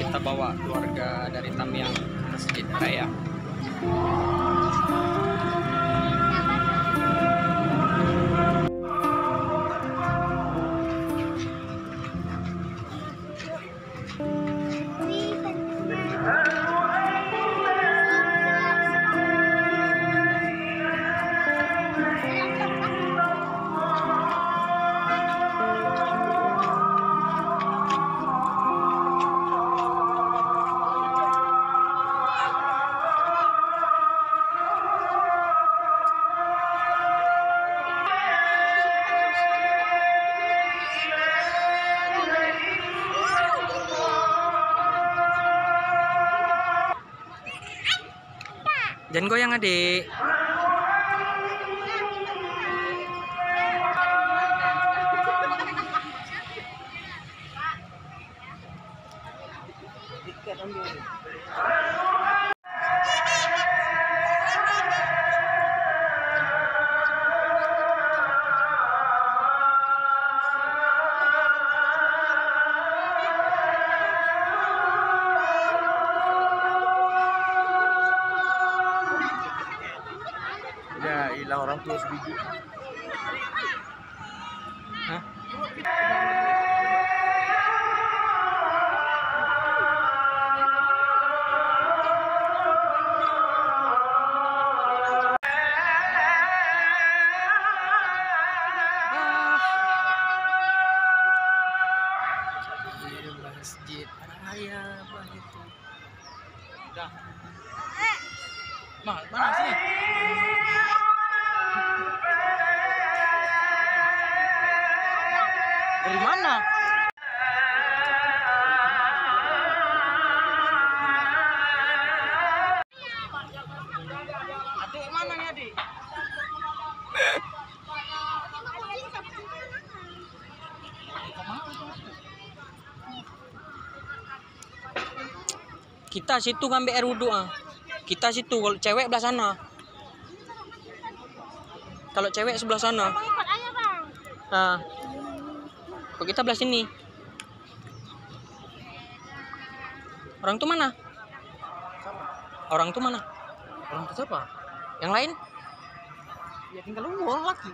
kita bawa keluarga dari Tamiang ke Masjid Raya. Jangan goyang adik. Ya, hilang orang tua sebiji. Hah? Di Masjid Raya begitu. Udah. Mana sini? Dari mana? Adik mana nih adik? Kita situ ngambil air wudhu ah. Kita situ, kalau cewek belah sana. Kalau cewek sebelah sana. Nah, kalau kita belah sini. Orang tuh mana? Orang tuh mana? Orang tua siapa? Yang lain? Ya tinggal lu orang laki.